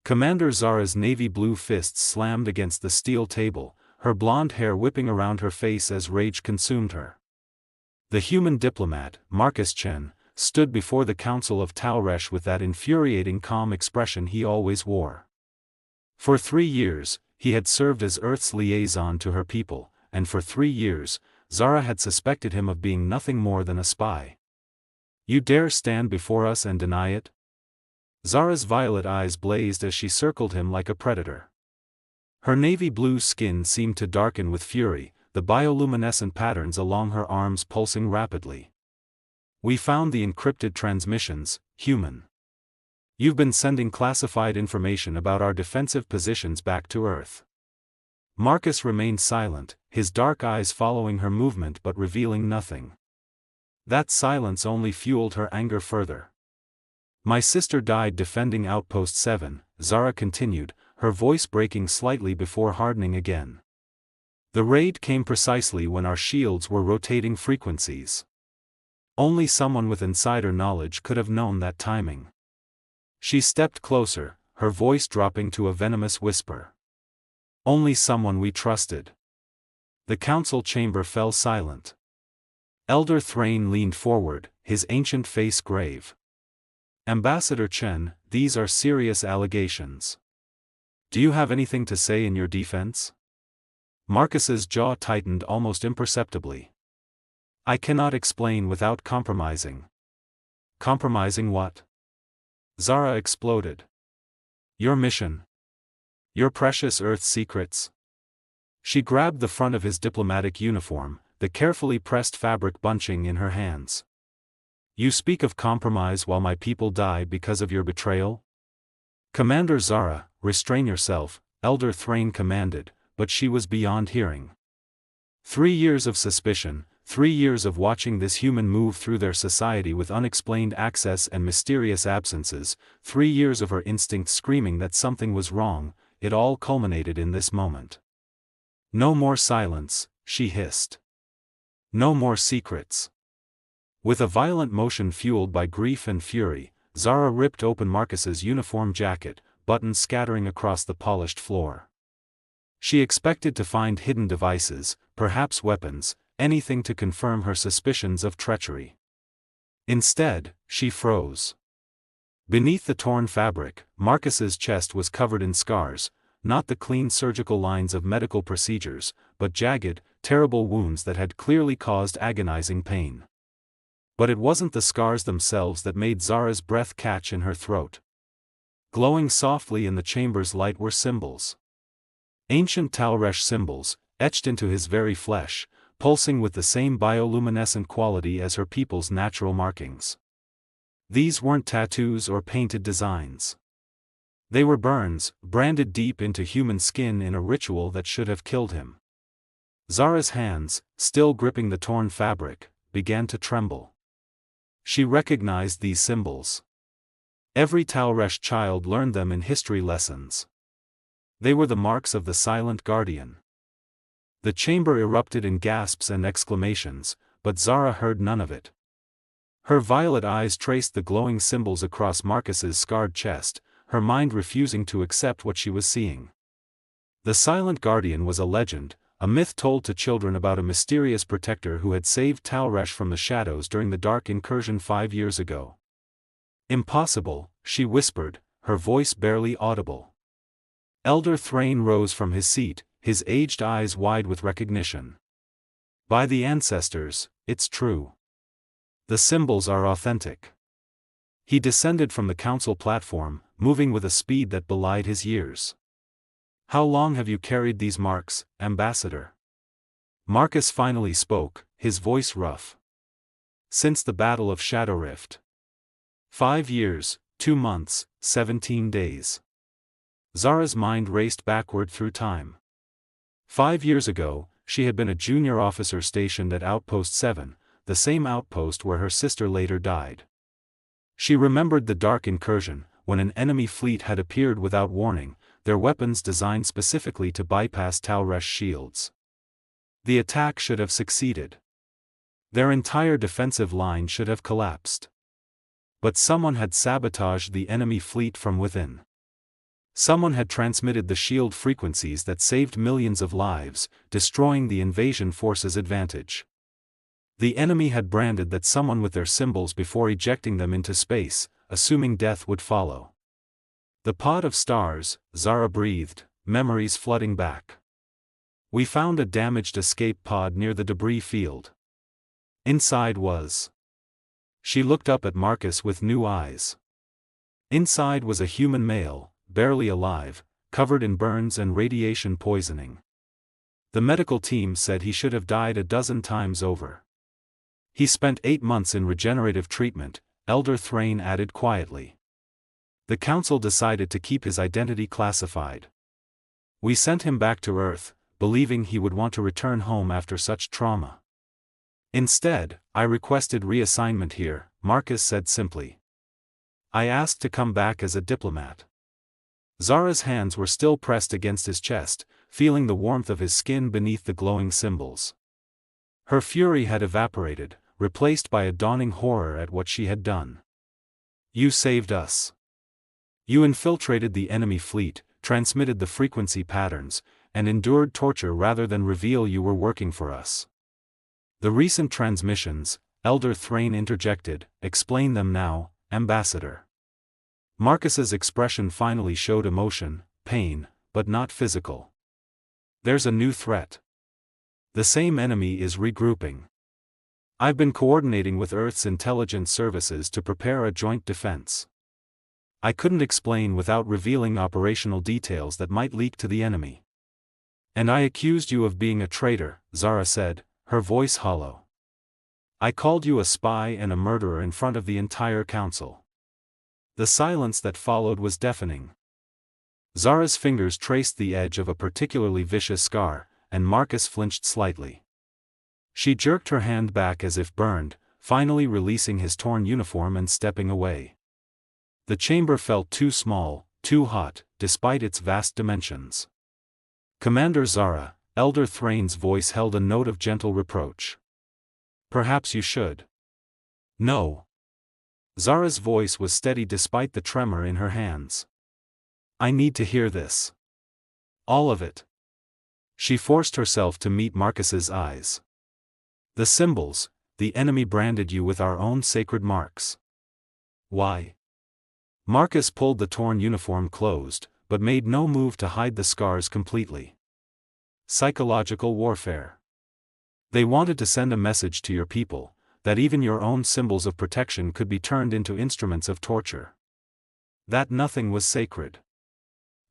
Commander Zara's navy blue fists slammed against the steel table, her blonde hair whipping around her face as rage consumed her. The human diplomat, Marcus Chen, stood before the Council of Talresh with that infuriating calm expression he always wore. For 3 years, he had served as Earth's liaison to her people, and for 3 years, Zara had suspected him of being nothing more than a spy. You dare stand before us and deny it? Zara's violet eyes blazed as she circled him like a predator. Her navy blue skin seemed to darken with fury, the bioluminescent patterns along her arms pulsing rapidly. We found the encrypted transmissions, human. You've been sending classified information about our defensive positions back to Earth. Marcus remained silent, his dark eyes following her movement but revealing nothing. That silence only fueled her anger further. My sister died defending Outpost 7, Zara continued, her voice breaking slightly before hardening again. The raid came precisely when our shields were rotating frequencies. Only someone with insider knowledge could have known that timing. She stepped closer, her voice dropping to a venomous whisper. Only someone we trusted. The council chamber fell silent. Elder Thrain leaned forward, his ancient face grave. Ambassador Chen, these are serious allegations. Do you have anything to say in your defense? Marcus's jaw tightened almost imperceptibly. I cannot explain without compromising. Compromising what? Zara exploded. Your mission. Your precious Earth secrets. She grabbed the front of his diplomatic uniform, the carefully pressed fabric bunching in her hands. You speak of compromise while my people die because of your betrayal? Commander Zara, restrain yourself, Elder Thrain commanded, but she was beyond hearing. 3 years of suspicion, 3 years of watching this human move through their society with unexplained access and mysterious absences, 3 years of her instinct screaming that something was wrong, it all culminated in this moment. No more silence, she hissed. No more secrets. With a violent motion fueled by grief and fury, Zara ripped open Marcus's uniform jacket, buttons scattering across the polished floor. She expected to find hidden devices, perhaps weapons, anything to confirm her suspicions of treachery. Instead, she froze. Beneath the torn fabric, Marcus's chest was covered in scars, not the clean surgical lines of medical procedures, but jagged, terrible wounds that had clearly caused agonizing pain. But it wasn't the scars themselves that made Zara's breath catch in her throat. Glowing softly in the chamber's light were symbols. Ancient Talresh symbols, etched into his very flesh, pulsing with the same bioluminescent quality as her people's natural markings. These weren't tattoos or painted designs. They were burns, branded deep into human skin in a ritual that should have killed him. Zara's hands, still gripping the torn fabric, began to tremble. She recognized these symbols. Every Talresh child learned them in history lessons. They were the marks of the Silent Guardian. The chamber erupted in gasps and exclamations, but Zara heard none of it. Her violet eyes traced the glowing symbols across Marcus's scarred chest, her mind refusing to accept what she was seeing. The Silent Guardian was a legend, a myth told to children about a mysterious protector who had saved Talresh from the shadows during the Dark Incursion 5 years ago. Impossible, she whispered, her voice barely audible. Elder Thrain rose from his seat, his aged eyes wide with recognition. By the ancestors, it's true. The symbols are authentic. He descended from the council platform, moving with a speed that belied his years. How long have you carried these marks, Ambassador? Marcus finally spoke, his voice rough. Since the Battle of Shadow Rift. 5 years, 2 months, 17 days. Zara's mind raced backward through time. 5 years ago, she had been a junior officer stationed at Outpost 7, the same outpost where her sister later died. She remembered the Dark Incursion, when an enemy fleet had appeared without warning, their weapons designed specifically to bypass Talresh shields. The attack should have succeeded. Their entire defensive line should have collapsed. But someone had sabotaged the enemy fleet from within. Someone had transmitted the shield frequencies that saved millions of lives, destroying the invasion force's advantage. The enemy had branded that someone with their symbols before ejecting them into space, assuming death would follow. The pod of stars, Zara breathed, memories flooding back. We found a damaged escape pod near the debris field. Inside was. She looked up at Marcus with new eyes. Inside was a human male, barely alive, covered in burns and radiation poisoning. The medical team said he should have died a dozen times over. He spent 8 months in regenerative treatment, Elder Thrain added quietly. The council decided to keep his identity classified. We sent him back to Earth, believing he would want to return home after such trauma. Instead, I requested reassignment here, Marcus said simply. I asked to come back as a diplomat. Zara's hands were still pressed against his chest, feeling the warmth of his skin beneath the glowing symbols. Her fury had evaporated, replaced by a dawning horror at what she had done. You saved us. You infiltrated the enemy fleet, transmitted the frequency patterns, and endured torture rather than reveal you were working for us. The recent transmissions, Elder Thrain interjected, explain them now, Ambassador. Marcus's expression finally showed emotion, pain, but not physical. There's a new threat. The same enemy is regrouping. I've been coordinating with Earth's intelligence services to prepare a joint defense. I couldn't explain without revealing operational details that might leak to the enemy. And I accused you of being a traitor, Zara said, her voice hollow. I called you a spy and a murderer in front of the entire council. The silence that followed was deafening. Zara's fingers traced the edge of a particularly vicious scar, and Marcus flinched slightly. She jerked her hand back as if burned, finally releasing his torn uniform and stepping away. The chamber felt too small, too hot, despite its vast dimensions. Commander Zara, Elder Thrain's voice held a note of gentle reproach. Perhaps you should. No. Zara's voice was steady despite the tremor in her hands. I need to hear this. All of it. She forced herself to meet Marcus's eyes. The symbols, the enemy branded you with our own sacred marks. Why? Marcus pulled the torn uniform closed, but made no move to hide the scars completely. Psychological warfare. They wanted to send a message to your people, that even your own symbols of protection could be turned into instruments of torture. That nothing was sacred.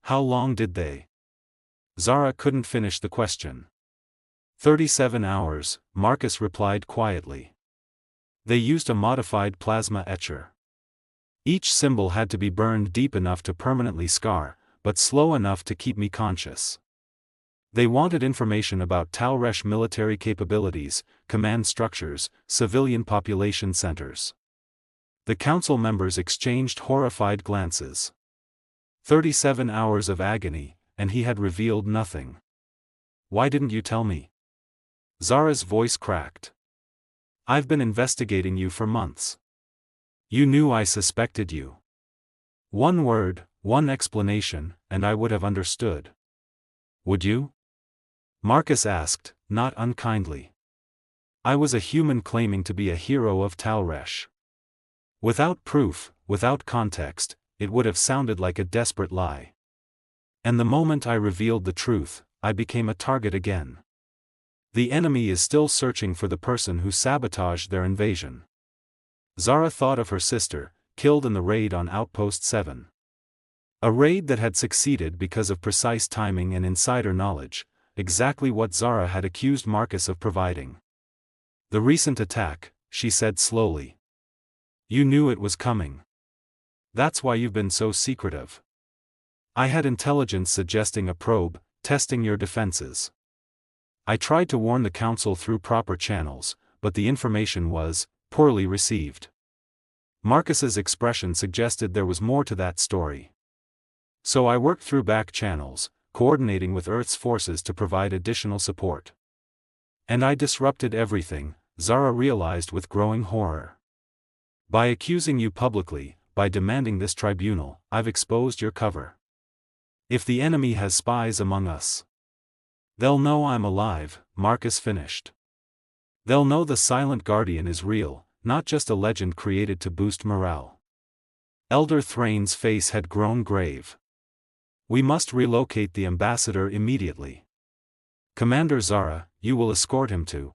How long did they? Zara couldn't finish the question. 37 hours, Marcus replied quietly. They used a modified plasma etcher. Each symbol had to be burned deep enough to permanently scar, but slow enough to keep me conscious. They wanted information about Talresh military capabilities, command structures, civilian population centers. The council members exchanged horrified glances. 37 hours of agony, and he had revealed nothing. Why didn't you tell me? Zara's voice cracked. I've been investigating you for months. You knew I suspected you. One word, one explanation, and I would have understood. Would you? Marcus asked, not unkindly. I was a human claiming to be a hero of Talresh. Without proof, without context, it would have sounded like a desperate lie. And the moment I revealed the truth, I became a target again. The enemy is still searching for the person who sabotaged their invasion. Zara thought of her sister, killed in the raid on Outpost 7. A raid that had succeeded because of precise timing and insider knowledge, exactly what Zara had accused Marcus of providing. The recent attack, she said slowly. You knew it was coming. That's why you've been so secretive. I had intelligence suggesting a probe, testing your defenses. I tried to warn the council through proper channels, but the information was poorly received. Marcus's expression suggested there was more to that story. So I worked through back channels, coordinating with Earth's forces to provide additional support. And I disrupted everything, Zara realized with growing horror. By accusing you publicly, by demanding this tribunal, I've exposed your cover. If the enemy has spies among us, they'll know I'm alive, Marcus finished. They'll know the Silent Guardian is real, not just a legend created to boost morale. Elder Thrain's face had grown grave. We must relocate the ambassador immediately. Commander Zara, you will escort him to.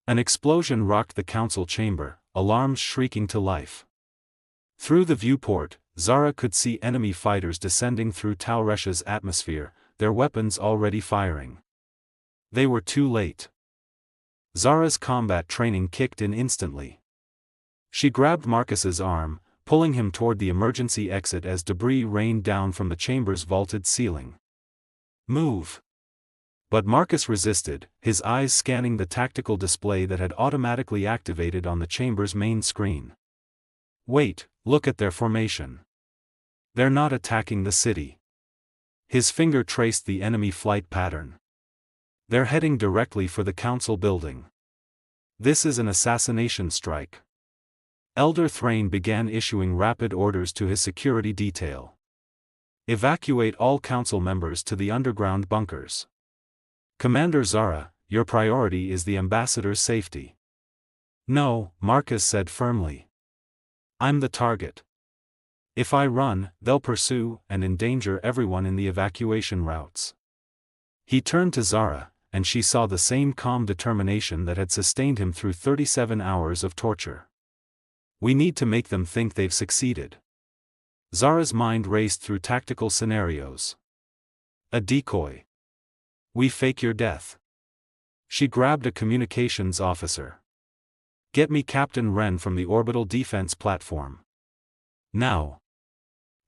An explosion rocked the council chamber, alarms shrieking to life. Through the viewport, Zara could see enemy fighters descending through Tal Resh's atmosphere, their weapons already firing. They were too late. Zara's combat training kicked in instantly. She grabbed Marcus's arm, pulling him toward the emergency exit as debris rained down from the chamber's vaulted ceiling. Move! But Marcus resisted, his eyes scanning the tactical display that had automatically activated on the chamber's main screen. Wait, look at their formation. They're not attacking the city. His finger traced the enemy flight pattern. They're heading directly for the council building. This is an assassination strike. Elder Thrain began issuing rapid orders to his security detail. Evacuate all council members to the underground bunkers. Commander Zara, your priority is the ambassador's safety. No, Marcus said firmly. I'm the target. If I run, they'll pursue and endanger everyone in the evacuation routes. He turned to Zara, and she saw the same calm determination that had sustained him through 37 hours of torture. We need to make them think they've succeeded. Zara's mind raced through tactical scenarios. A decoy. We fake your death. She grabbed a communications officer. Get me Captain Wren from the orbital defense platform. Now.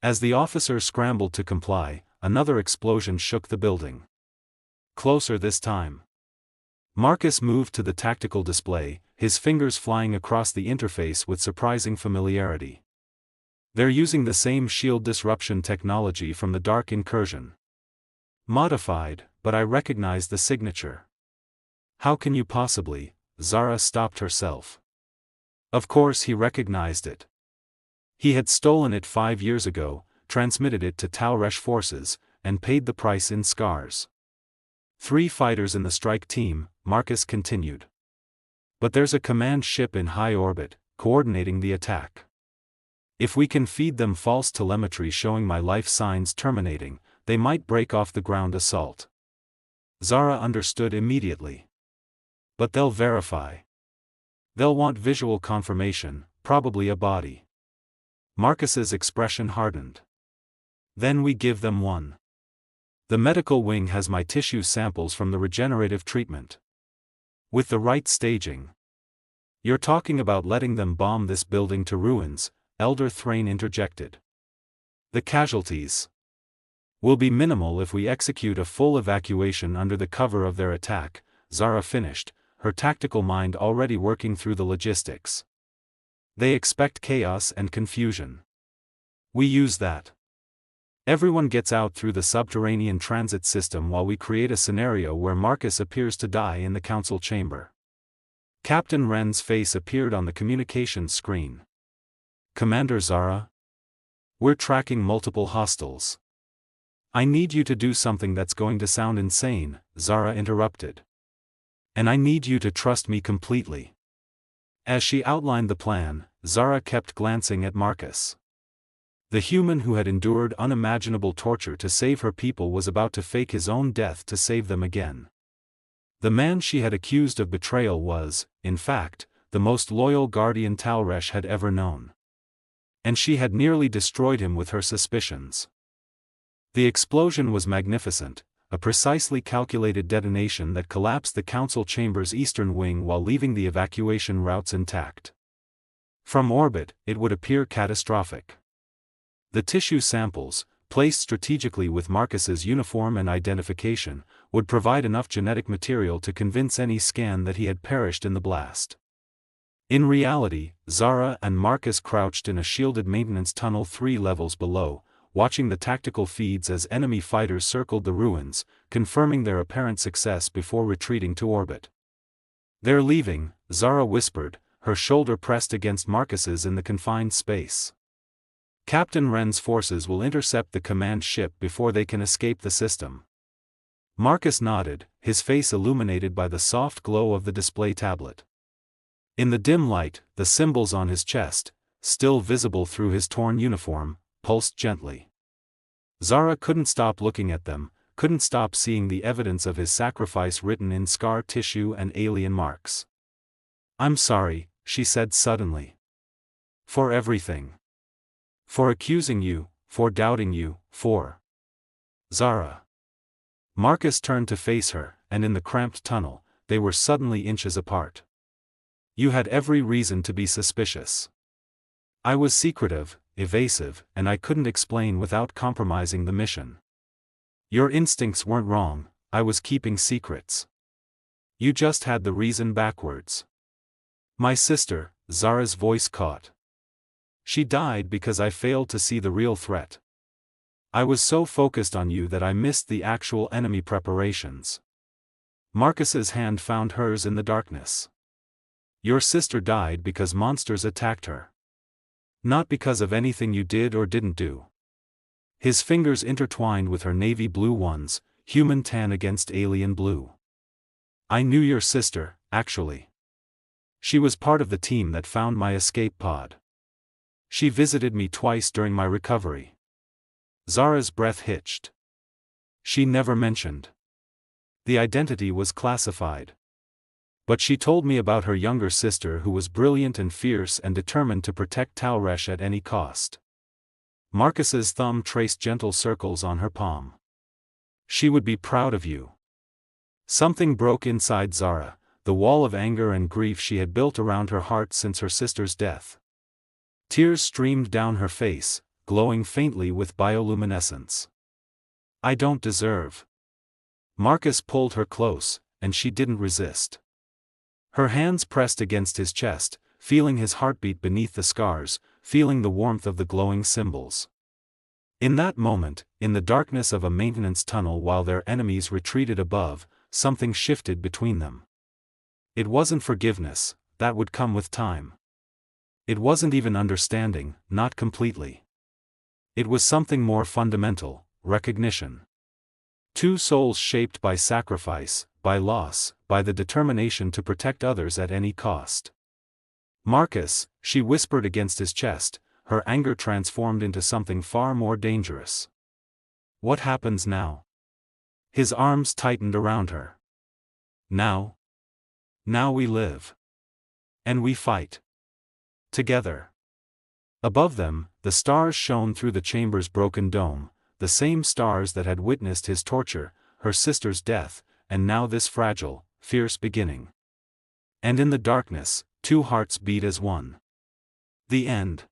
As the officer scrambled to comply, another explosion shook the building. Closer this time. Marcus moved to the tactical display, his fingers flying across the interface with surprising familiarity. They're using the same shield disruption technology from the Dark Incursion. Modified, but I recognize the signature. How can you possibly? Zara stopped herself. Of course he recognized it. He had stolen it 5 years ago, transmitted it to Tal Resh forces, and paid the price in scars. 3 fighters in the strike team, Marcus continued. But there's a command ship in high orbit, coordinating the attack. If we can feed them false telemetry showing my life signs terminating, they might break off the ground assault. Zara understood immediately. But they'll verify. They'll want visual confirmation, probably a body. Marcus's expression hardened. Then we give them one. The medical wing has my tissue samples from the regenerative treatment. With the right staging. You're talking about letting them bomb this building to ruins, Elder Thrain interjected. The casualties will be minimal if we execute a full evacuation under the cover of their attack, Zara finished, her tactical mind already working through the logistics. They expect chaos and confusion. We use that. Everyone gets out through the subterranean transit system while we create a scenario where Marcus appears to die in the council chamber. Captain Wren's face appeared on the communications screen. Commander Zara? We're tracking multiple hostiles. I need you to do something that's going to sound insane, Zara interrupted. And I need you to trust me completely. As she outlined the plan, Zara kept glancing at Marcus. The human who had endured unimaginable torture to save her people was about to fake his own death to save them again. The man she had accused of betrayal was, in fact, the most loyal guardian Tal Resh had ever known. And she had nearly destroyed him with her suspicions. The explosion was magnificent, a precisely calculated detonation that collapsed the council chamber's eastern wing while leaving the evacuation routes intact. From orbit, it would appear catastrophic. The tissue samples, placed strategically with Marcus's uniform and identification, would provide enough genetic material to convince any scan that he had perished in the blast. In reality, Zara and Marcus crouched in a shielded maintenance tunnel 3 levels below, watching the tactical feeds as enemy fighters circled the ruins, confirming their apparent success before retreating to orbit. They're leaving, Zara whispered, her shoulder pressed against Marcus's in the confined space. Captain Ren's forces will intercept the command ship before they can escape the system. Marcus nodded, his face illuminated by the soft glow of the display tablet. In the dim light, the symbols on his chest, still visible through his torn uniform, pulsed gently. Zara couldn't stop looking at them, couldn't stop seeing the evidence of his sacrifice written in scar tissue and alien marks. "I'm sorry," she said suddenly. "For everything. For accusing you, for doubting you, for..." "Zara." Marcus turned to face her, and in the cramped tunnel, they were suddenly inches apart. "You had every reason to be suspicious. I was secretive, evasive, and I couldn't explain without compromising the mission. Your instincts weren't wrong, I was keeping secrets. You just had the reason backwards." "My sister," Zara's voice caught. "She died because I failed to see the real threat. I was so focused on you that I missed the actual enemy preparations." Marcus's hand found hers in the darkness. "Your sister died because monsters attacked her. Not because of anything you did or didn't do." His fingers intertwined with her navy blue ones, human tan against alien blue. "I knew your sister, actually. She was part of the team that found my escape pod. She visited me twice during my recovery." Zara's breath hitched. "She never mentioned. The identity was classified. But she told me about her younger sister who was brilliant and fierce and determined to protect Talresh at any cost." Marcus's thumb traced gentle circles on her palm. "She would be proud of you." Something broke inside Zara, the wall of anger and grief she had built around her heart since her sister's death. Tears streamed down her face, glowing faintly with bioluminescence. "I don't deserve." Marcus pulled her close, and she didn't resist. Her hands pressed against his chest, feeling his heartbeat beneath the scars, feeling the warmth of the glowing symbols. In that moment, in the darkness of a maintenance tunnel while their enemies retreated above, something shifted between them. It wasn't forgiveness, that would come with time. It wasn't even understanding, not completely. It was something more fundamental, recognition. Two souls shaped by sacrifice, by loss, by the determination to protect others at any cost. "Marcus," she whispered against his chest, her anger transformed into something far more dangerous. "What happens now?" His arms tightened around her. "Now? Now we live. And we fight. Together." Above them, the stars shone through the chamber's broken dome, the same stars that had witnessed his torture, her sister's death, and now this fragile, fierce beginning. And in the darkness, two hearts beat as one. The end.